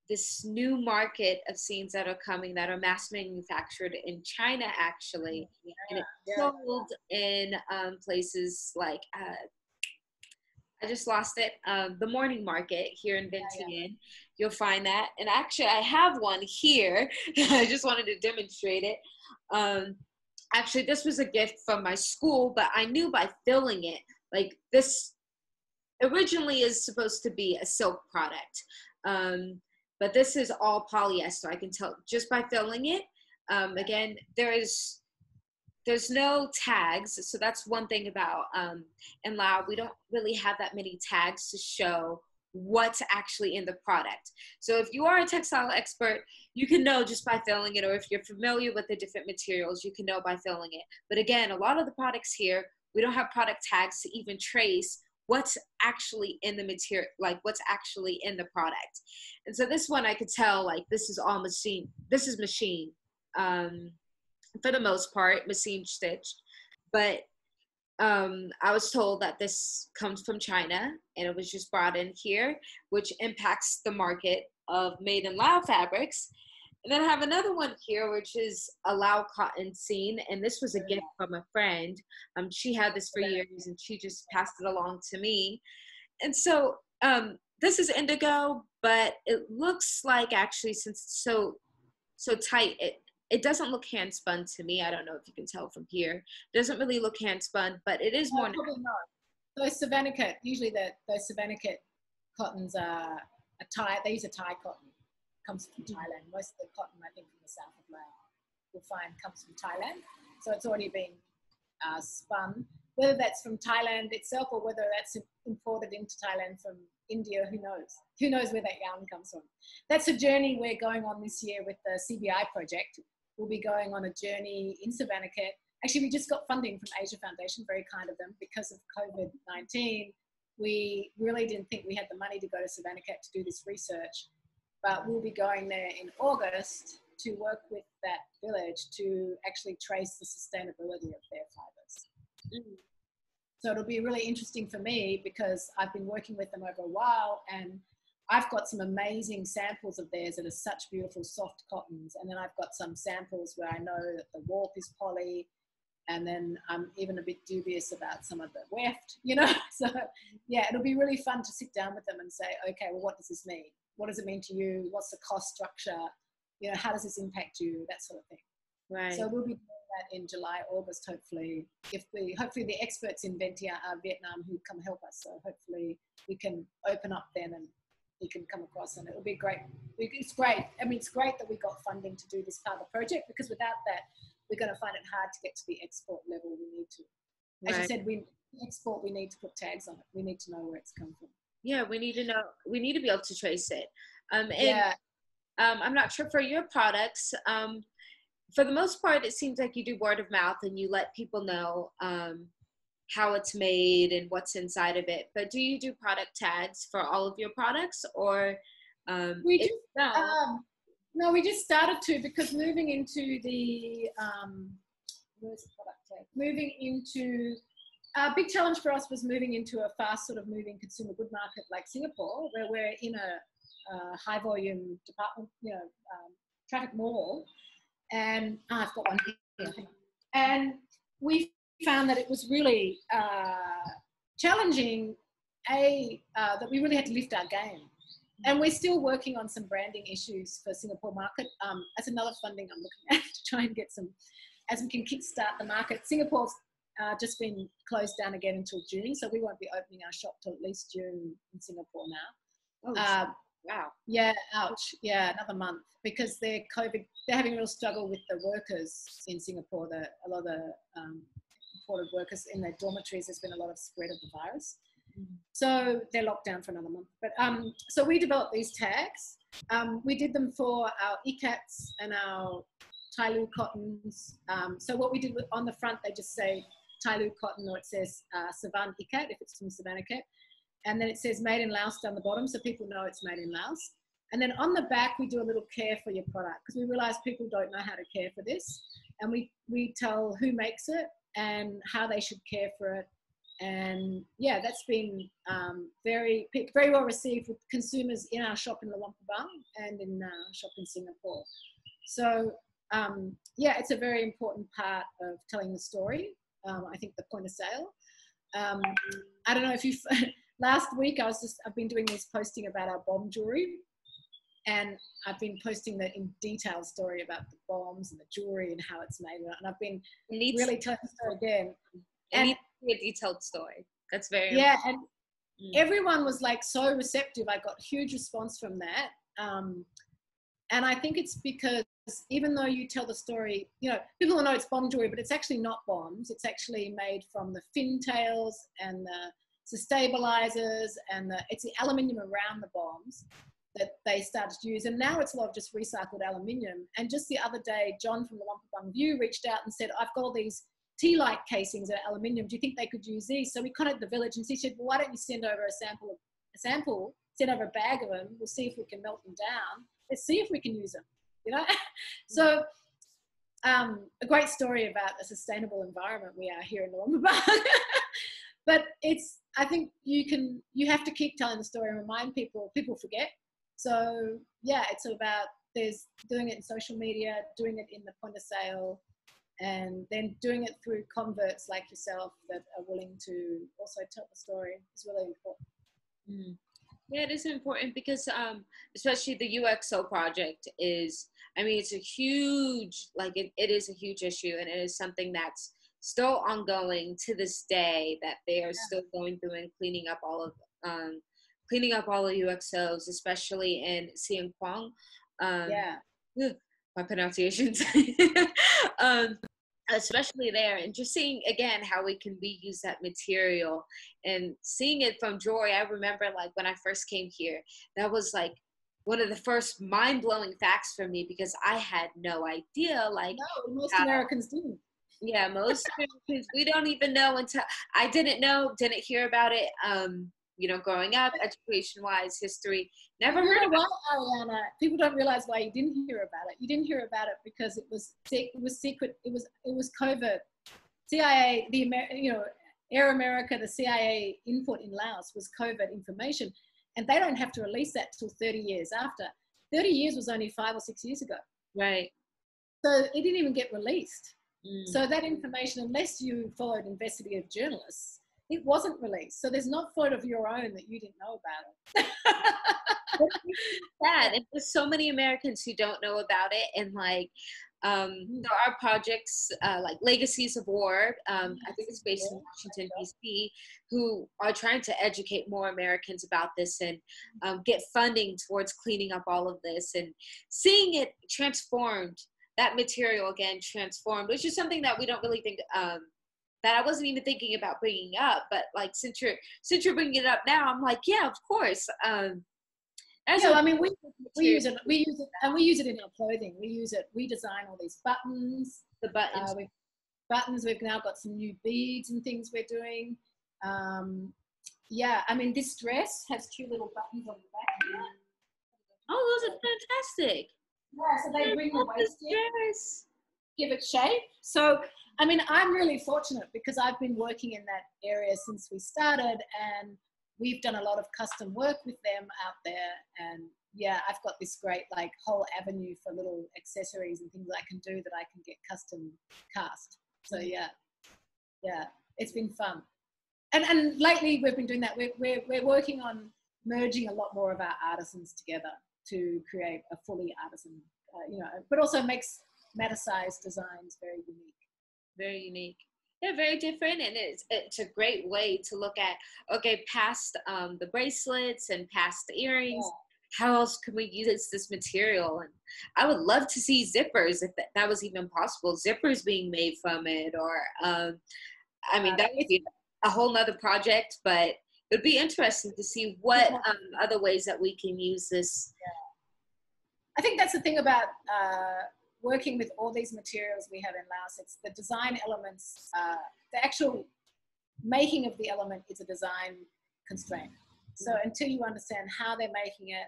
this new market of scenes that are coming that are mass manufactured in China, actually, and it's sold in places like, I just lost it, the morning market here in Vientiane. You'll find that. And actually, I have one here. I just wanted to demonstrate it. Actually, this was a gift from my school, but I knew by filling it, like, this originally is supposed to be a silk product. But this is all polyester. I can tell just by filling it. Again, there's no tags, so that's one thing about in Lao, we don't really have that many tags to show what's actually in the product. So if you are a textile expert, you can know just by filling it, or if you're familiar with the different materials, you can know by filling it. But again, a lot of the products here, we don't have product tags to even trace what's actually in the material, like what's actually in the product. And so this one I could tell, like, this is all machine. This is machine, for the most part, machine stitched. But I was told that this comes from China and it was just brought in here, which impacts the market of made in Lao fabrics. And then I have another one here, which is a Lao cotton scene. And this was a gift from a friend. She had this for years and she just passed it along to me. And so this is indigo, but it looks like, actually, since it's so tight, it doesn't look hand spun to me. I don't know if you can tell from here. It doesn't really look hand spun, but it is more. Probably not. Those Savannah kit, usually those Savannah kit cottons are a Thai. They use a Thai cotton. Comes from Thailand. Most of the cotton, I think, from the south of Laos, you'll find comes from Thailand. So it's already been spun. Whether that's from Thailand itself or whether that's imported into Thailand from India, who knows? Who knows where that yarn comes from? That's a journey we're going on this year with the CBI project. We'll be going on a journey in Savannah kit. Actually, we just got funding from Asia Foundation, very kind of them, because of COVID-19. We really didn't think we had the money to go to Savannah kit to do this research. But we'll be going there in August to work with that village to actually trace the sustainability of their fibers. Mm. So it'll be really interesting for me because I've been working with them over a while and I've got some amazing samples of theirs that are such beautiful soft cottons. And then I've got some samples where I know that the warp is poly, and then I'm even a bit dubious about some of the weft, you know? So yeah, it'll be really fun to sit down with them and say, okay, well, what does this mean? What does it mean to you? What's the cost structure? You know, how does this impact you? That sort of thing. Right. So we'll be doing that in July, August, hopefully. Hopefully the experts in Vietnam who come help us. So hopefully we can open up then and you can come across and it'll be great. It's great. I mean, it's great that we got funding to do this part of the project because without that, we're going to find it hard to get to the export level we need to. As you said, we need to put tags on it. We need to know where it's come from. Yeah, we need to know. We need to be able to trace it. I'm not sure for your products. For the most part, it seems like you do word of mouth and you let people know how it's made and what's inside of it. But do you do product tags for all of your products, or we do? No, we just started to because moving into the where's the product tag? Moving into a big challenge for us was moving into a fast sort of moving consumer good market like Singapore, where we're in a high volume department, traffic mall. And I've got one here. And we found that it was really challenging, that we really had to lift our game. And we're still working on some branding issues for Singapore market. That's another funding I'm looking at to try and get some, as we can kickstart the market. Singapore's just been closed down again until June, so we won't be opening our shop till at least June in Singapore now. Oh, wow. Yeah, ouch. Yeah, another month because they're having a real struggle with the workers in Singapore. A lot of the imported workers in their dormitories, there's been a lot of spread of the virus. So they're locked down for another month. But so we developed these tags. We did them for our ikats and our Tailu cottons. So what we did on the front, they just say Tailu cotton, or it says Savan ikat if it's from Savannah kit. And then it says made in Laos down the bottom, so people know it's made in Laos. And then on the back, we do a little care for your product because we realize people don't know how to care for this. And we tell who makes it and how they should care for it. And yeah, that's been very, very well received with consumers in our shop in Luang and in our shop in Singapore. So yeah, it's a very important part of telling the story. I think the point of sale. I don't know if you've, last week I've been doing this posting about our bomb jewelry, and I've been posting the in detail story about the bombs and the jewelry and how it's made. And I've been really telling the story again. And it needs to be a detailed story. That's very important. And everyone was like so receptive. I got huge response from that. And I think it's because even though you tell the story, people will know it's bomb jewelry, but it's actually not bombs. It's actually made from the fin tails and the stabilizers and it's the aluminium around the bombs that they started to use. And now it's a lot of just recycled aluminium. And just the other day, John from the Wampabang View reached out and said, I've got all these tea light casings are aluminium. Do you think they could use these? So we contacted the village, and she said, well, why don't you send over a sample, send over a bag of them. We'll see if we can melt them down. Let's see if we can use them, you know? So a great story about a sustainable environment we are here in Norumbega. But I think you have to keep telling the story and remind people forget. So yeah, it's about there's doing it in social media, doing it in the point of sale, and then doing it through converts like yourself that are willing to also tell the story is really important. Mm. Yeah, it is important because especially the UXO project is, I mean, it's a huge, like it is a huge issue, and it is something that's still ongoing to this day, that they are still going through and cleaning up all the UXOs, especially in Sian Kwang. My pronunciations. Especially there, and just seeing again how we can reuse that material and seeing it from Joy. I remember like when I first came here, that was like one of the first mind-blowing facts for me, because I had no idea. Like, no, most Americans didn't. Yeah, most Americans, we don't even know until I didn't hear about it. You know, growing up, education-wise, history, never heard about it. Ariana, people don't realize why you didn't hear about it. You didn't hear about it because it was secret. It was covert. CIA, Air America, the CIA input in Laos was covert information, and they don't have to release that till 30 years after. 30 years was only 5 or 6 years ago. Right. So it didn't even get released. So that information, unless you followed investigative journalists, it wasn't released. So there's no fault of your own that you didn't know about it. Sad. And there's so many Americans who don't know about it. And like, there are projects like Legacies of War, I think it's based in Washington, D.C., who are trying to educate more Americans about this and get funding towards cleaning up all of this and seeing it transformed, that material again transformed, which is something that we don't really think, that I wasn't even thinking about bringing up, but like since you're bringing it up now, I'm like, yeah, of course. I mean, we use it, and we use it in our clothing. We design all these buttons. The buttons. We've now got some new beads and things we're doing. I mean, this dress has 2 little buttons on the back here. Oh, those are fantastic. Yeah, so they bring the waist in, give it shape. So, I mean, I'm really fortunate because I've been working in that area since we started, and we've done a lot of custom work with them out there. And yeah, I've got this great like whole avenue for little accessories and things I can do that I can get custom cast. So yeah, it's been fun. And lately we've been doing that. We're working on merging a lot more of our artisans together to create a fully artisan, but also makes matter-sized designs very unique. Very unique. Yeah, very different, and it's a great way to look at, okay, past the bracelets and past the earrings, how else can we use this material? And I would love to see zippers, if that was even possible, zippers being made from it, or I mean, that would be a whole nother project, but it would be interesting to see what other ways that we can use this. I think that's the thing about working with all these materials we have in Laos. It's the design elements, the actual making of the element is a design constraint. So until you understand how they're making it,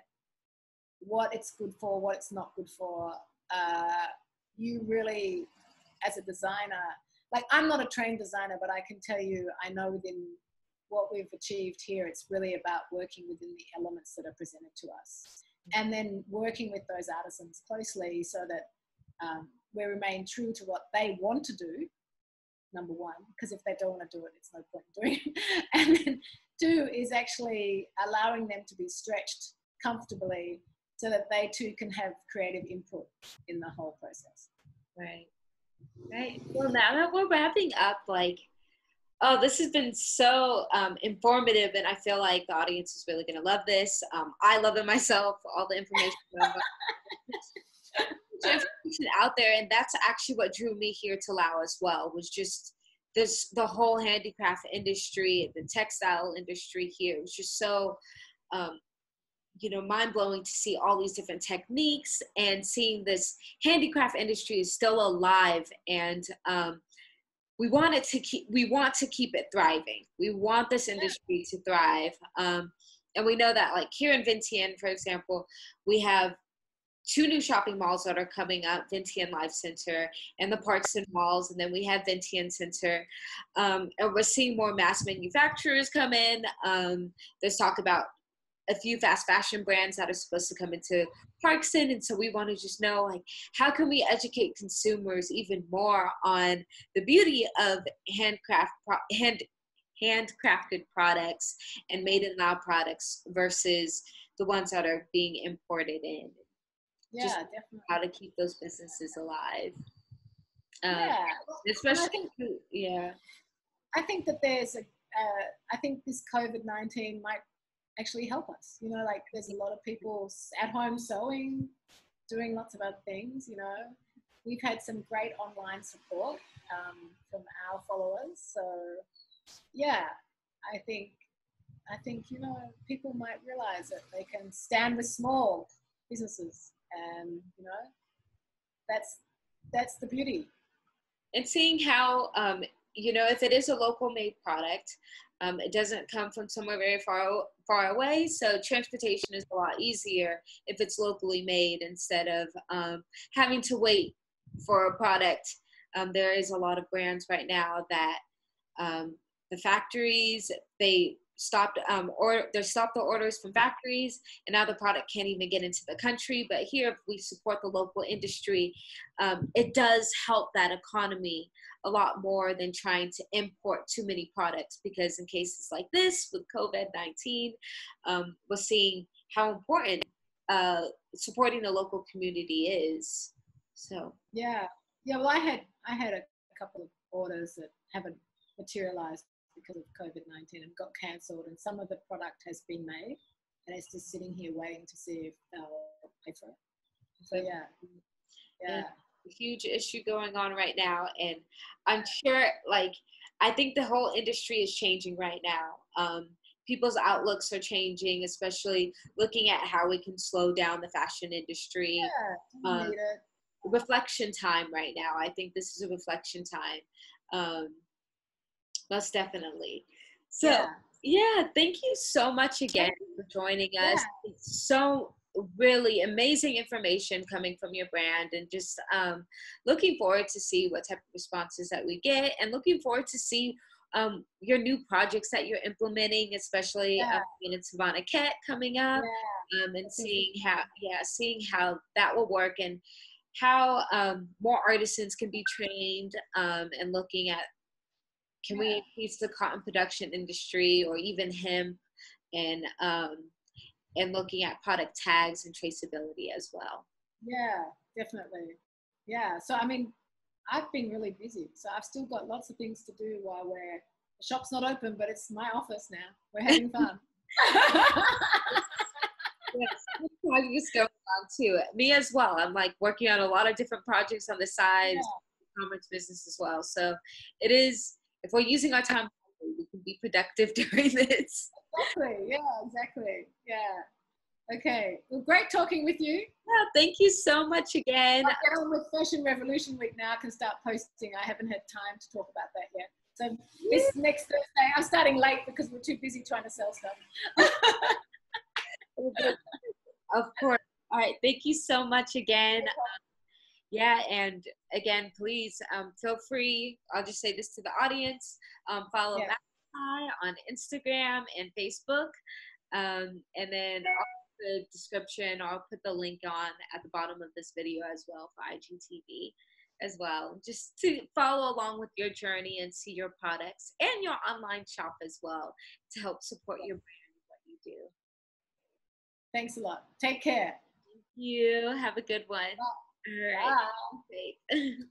what it's good for, what it's not good for, you really, as a designer, like I'm not a trained designer, but I can tell you, I know within what we've achieved here, it's really about working within the elements that are presented to us. And then working with those artisans closely so that we remain true to what they want to do, number one, because if they don't want to do it, it's no point in doing it. And then 2 is actually allowing them to be stretched comfortably so that they too can have creative input in the whole process. Right. Well, now that we're wrapping up, like, oh, this has been so informative, and I feel like the audience is really going to love this. I love it myself, all the information out there, and that's actually what drew me here to Laos as well, was just the whole handicraft industry, the textile industry here. It was just so mind-blowing to see all these different techniques and seeing this handicraft industry is still alive and we want to keep it thriving. We want this industry to thrive. And we know that, like, here in Vientiane, for example, we have two new shopping malls that are coming up, Vientiane Life Center and the Parkson malls, and then we have Vientiane Center. And we're seeing more mass manufacturers come in. There's talk about a few fast fashion brands that are supposed to come into Parkson. And so we want to just know, like, how can we educate consumers even more on the beauty of handcrafted products and made in Lao products versus the ones that are being imported in. Yeah, just definitely. how to keep those businesses alive. Yeah, Especially, I think that there's I think this COVID-19 might actually help us. You know, like, there's a lot of people at home sewing, doing lots of other things. You know, we've had some great online support from our followers. So yeah, I think you know, people might realize that they can stand with small businesses, and you know, that's the beauty. And seeing how you know, if it is a local made product, it doesn't come from somewhere very far away, so transportation is a lot easier if it's locally made instead of having to wait for a product. There is a lot of brands right now that the factories, they stopped they stopped the orders from factories, and now the product can't even get into the country. But here, if we support the local industry, it does help that economy a lot more than trying to import too many products, because in cases like this with COVID-19, we're seeing how important supporting the local community is. So yeah, well, I had a couple of orders that haven't materialized because of COVID-19 and got cancelled, and some of the product has been made and it's just sitting here waiting to see if they'll pay for it. So yeah, a huge issue going on right now, and I'm sure, like, I think the whole industry is changing right now. People's outlooks are changing, especially looking at how we can slow down the fashion industry. Reflection time right now. I think this is a reflection time. Most definitely. So yeah, thank you so much again for joining us. It's so really amazing information coming from your brand, and just looking forward to see what type of responses that we get, and looking forward to see your new projects that you're implementing, especially in Savannah Ket coming up, and seeing how that will work, and how more artisans can be trained, and looking at, can we increase the cotton production industry, or even hemp, and looking at product tags and traceability as well. Yeah, definitely. Yeah, so I mean, I've been really busy, so I've still got lots of things to do while the shop's not open, but it's my office now. We're having fun. Yes, projects going on too. Me as well. I'm like working on a lot of different projects on the side, e-commerce business as well. So it is, if we're using our time, we can be productive during this. Exactly. Yeah. Okay. Well, great talking with you. Yeah, thank you so much again. I'll get on with Fashion Revolution Week now. I can start posting. I haven't had time to talk about that yet. So this next Thursday, I'm starting late because we're too busy trying to sell stuff. Of course. All right. Thank you so much again. And again, please feel free. I'll just say this to the audience. Follow Matt on Instagram and Facebook. And then the description, I'll put the link on at the bottom of this video as well for IGTV as well, just to follow along with your journey and see your products and your online shop as well, to help support your brand and what you do. Thanks a lot. Take care. Thank you. Have a good one. Bye. All right. Bye.